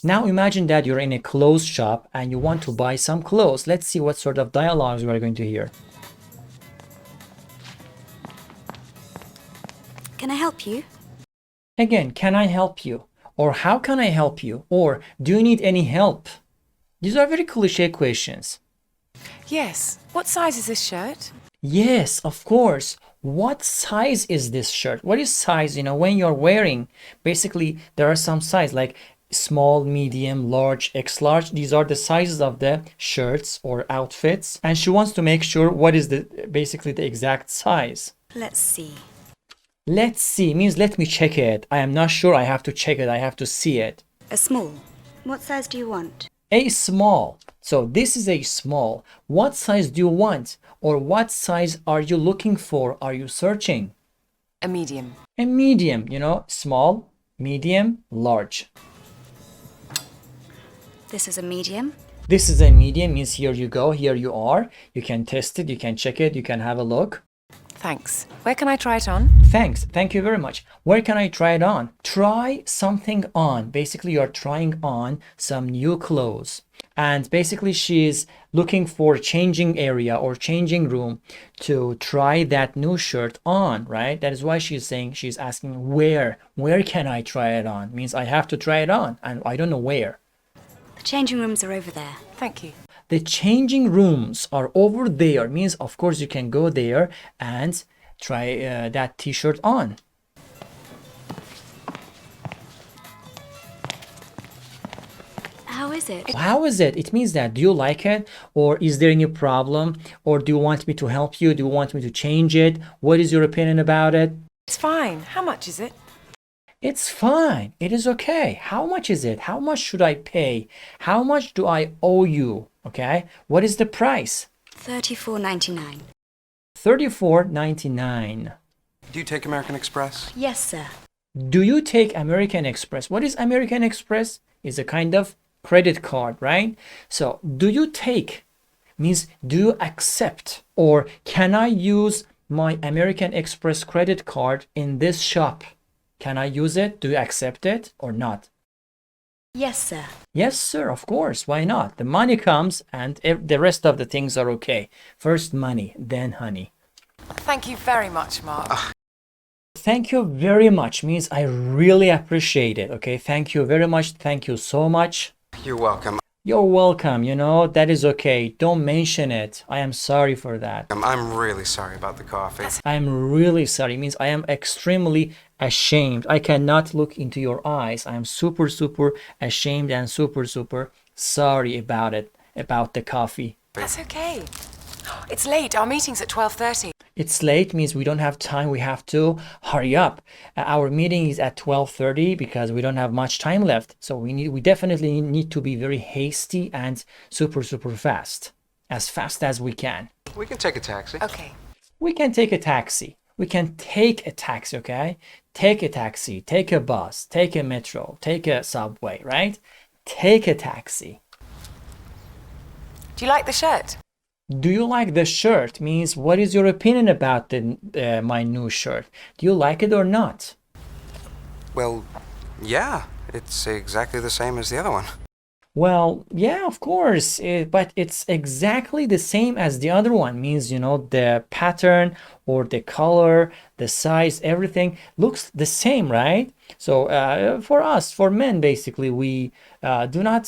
Now imagine that you're in a clothes shop and you want to buy some clothes. Let's see what sort of dialogues we're going to hear. Can I help you? Again, can I help you? Or how can I help you? Or do you need any help? These are very cliche questions. Yes. What size is this shirt? Yes, of course. What size is this shirt? What is size? When you're wearing, basically there are some size like small, medium, large, X large. These are the sizes of the shirts or outfits. And she wants to make sure what is basically the exact size. Let's see. Let's see means let me check it. I am not sure. I have to check it. I have to see it. A small. What size do you want? A small. So this is a small. What size do you want? Or what size are you looking for? Are you searching? A medium. A medium, small, medium, large. This is a medium. This is a medium means here you go, here you are. You can test it, you can check it, you can have a look. Thanks. Where can I try it on? Thanks. Thank you very much. Where can I try it on? Try something on. Basically, you're trying on some new clothes. And basically, she's looking for changing area or changing room to try that new shirt on, right? That is why she's asking where. Where can I try it on? Means I have to try it on and I don't know where. The changing rooms are over there. Thank you. The changing rooms are over there means of course you can go there and try that t-shirt on. How is it? How is it? It means that do you like it or is there any problem or do you want me to help you? Do you want me to change it? What is your opinion about it? It's fine. How much is it? It's fine. It is okay. How much is it? How much should I pay? How much do I owe you? Okay. What is the price? $34.99. $34.99. Do you take American Express? Yes, sir. Do you take American Express? What is American Express? It's a kind of credit card, right? So do you take means do you accept or can I use my American Express credit card in this shop? Can I use it? Do you accept it or not? Yes, sir. Yes, sir, of course. Why not? The money comes and the rest of the things are okay. First money, then honey. Thank you very much, Mark. Thank you very much means I really appreciate it. Okay, thank you very much. Thank you so much. You're welcome. You're welcome. That is okay. Don't mention it. I am sorry for that. I'm really sorry about the coffee. I'm really sorry. Means I am extremely ashamed. I cannot look into your eyes. I am super, super ashamed and super, super sorry about it, about the coffee. That's okay. It's late. Our meeting's at 12:30. It's late means we don't have time. We have to hurry up. Our meeting is at 12:30 because we don't have much time left. So we definitely need to be very hasty and super, super fast as we can. We can take a taxi. Okay. We can take a taxi. We can take a taxi, okay? Take a taxi, take a bus, take a metro, take a subway, right? Take a taxi. Do you like the shirt? Do you like the shirt? Means what is your opinion about my new shirt? Do you like it or not? Well, yeah, it's exactly the same as the other one. Well, yeah, of course, but it's exactly the same as the other one. Means, the pattern or the color, the size, everything looks the same, right? So for us, for men, basically, we do not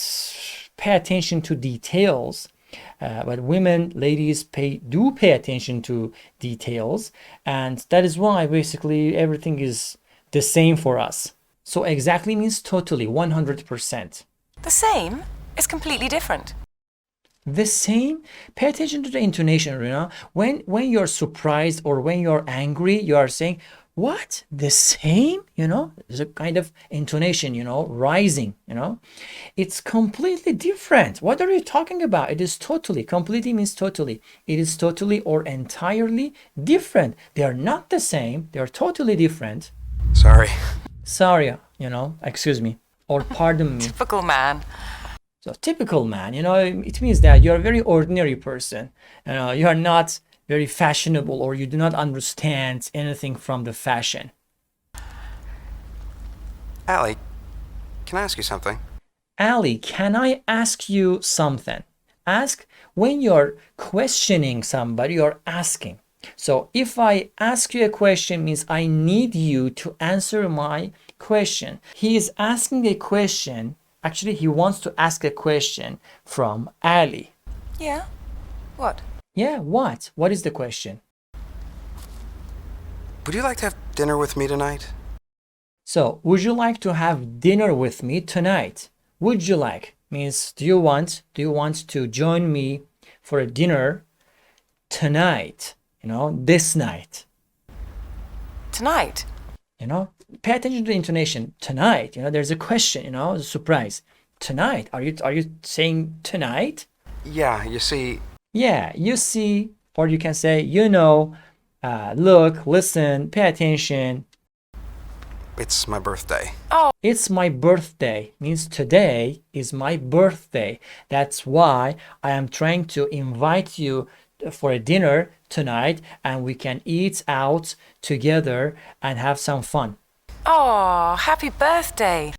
pay attention to details. But women, ladies do pay attention to details, and that is why basically everything is the same for us. So exactly means totally, 100%. The same? It's completely different. The same? Pay attention to the intonation, when you're surprised or when you're angry, you are saying, what? The same? There's a kind of intonation, rising, It's completely different. What are you talking about? It is totally, completely means totally. It is totally or entirely different. They are not the same. They are totally different. Sorry. Sorry, excuse me. Or pardon me. Typical man. So typical man, it means that you're a very ordinary person. You are not very fashionable or you do not understand anything from the fashion. Allie, can I ask you something? Ali, can I ask you something? Ask when you're questioning somebody, you're asking. So if I ask you a question means I need you to answer my question. He is asking a question. Actually, he wants to ask a question from Ali. Yeah? What? Yeah, what? What is the question? Would you like to have dinner with me tonight? So, would you like to have dinner with me tonight? Would you like means do you want to join me for a dinner tonight? This night. Tonight? Pay attention to the intonation. Tonight, there's a question, a surprise. Tonight. Are you saying tonight? Yeah, you see, Yeah, you see, or you can say, look, listen, pay attention. it's my birthday. It's my birthday means today is my birthday. That's why I am trying to invite you for a dinner tonight and we can eat out together and have some fun. Oh, happy birthday.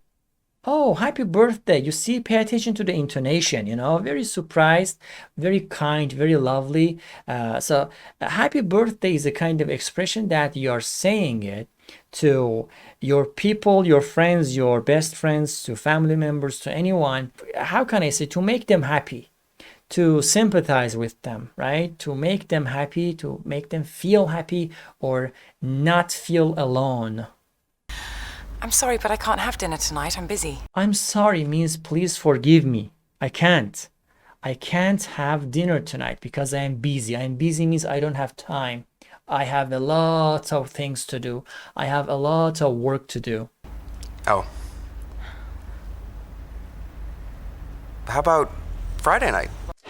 Oh, happy birthday. You see, pay attention to the intonation, very surprised, very kind, very lovely. So, happy birthday is a kind of expression that you're saying it to your people, your friends, your best friends, to family members, to anyone. How can I say? To make them happy, to sympathize with them, right? To make them happy, to make them feel happy or not feel alone. I'm sorry, but I can't have dinner tonight. I'm busy. I'm sorry means please forgive me. I can't. I can't have dinner tonight because I am busy. I am busy means I don't have time. I have a lot of things to do. I have a lot of work to do. Oh. How about Friday night?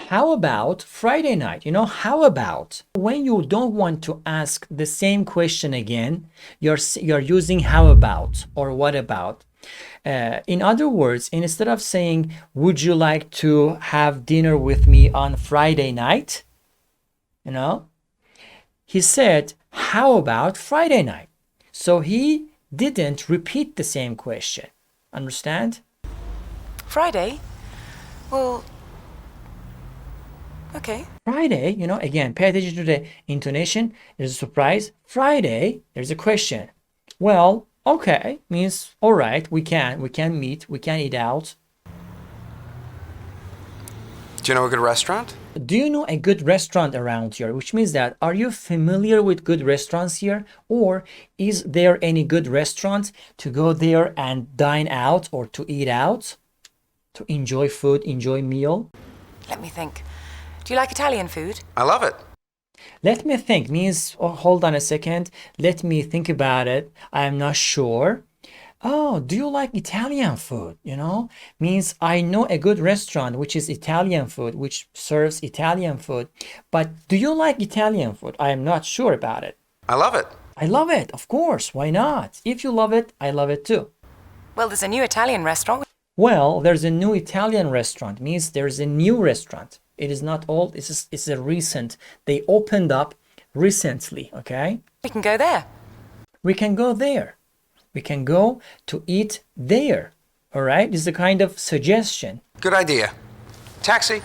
How about Friday night? How about when you don't want to ask the same question again, you're using how about or what about. In other words, instead of saying, would you like to have dinner with me on Friday night? He said, how about Friday night? So he didn't repeat the same question. Understand? Friday? Well, okay. Friday, again, pay attention to the intonation. There's a surprise. Friday, there's a question. Well, okay, means all right, we can meet, we can eat out. Do you know a good restaurant? Do you know a good restaurant around here? Which means that are you familiar with good restaurants here? Or is there any good restaurant to go there and dine out or to eat out? To enjoy food, enjoy meal? Let me think. Do you like Italian food? I love it. Let me think means, hold on a second. Let me think about it. I am not sure. Oh, do you like Italian food? Means I know a good restaurant which is Italian food, which serves Italian food. But do you like Italian food? I am not sure about it. I love it. I love it, of course. Why not? If you love it, I love it too. Well, there's a new Italian restaurant. Well, there's a new Italian restaurant. Means there's a new restaurant. It is not old. It's a recent. They opened up recently, okay? We can go there. We can go there. We can go to eat there. All right? This is a kind of suggestion. Good idea. Taxi.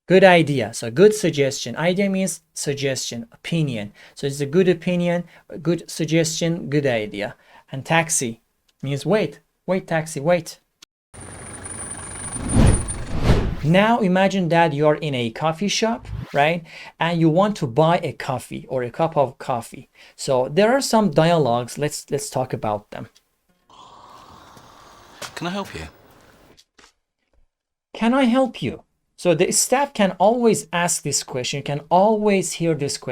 Good idea. So good suggestion. Idea means suggestion, opinion. So it's a good opinion, a good suggestion, good idea. And taxi means wait. Wait, taxi, wait. Now imagine that you're in a coffee shop, right? And you want to buy a coffee or a cup of coffee. So there are some dialogues. Let's talk about them. Can I help you? Can I help you? So the staff can always ask this question, can always hear this question.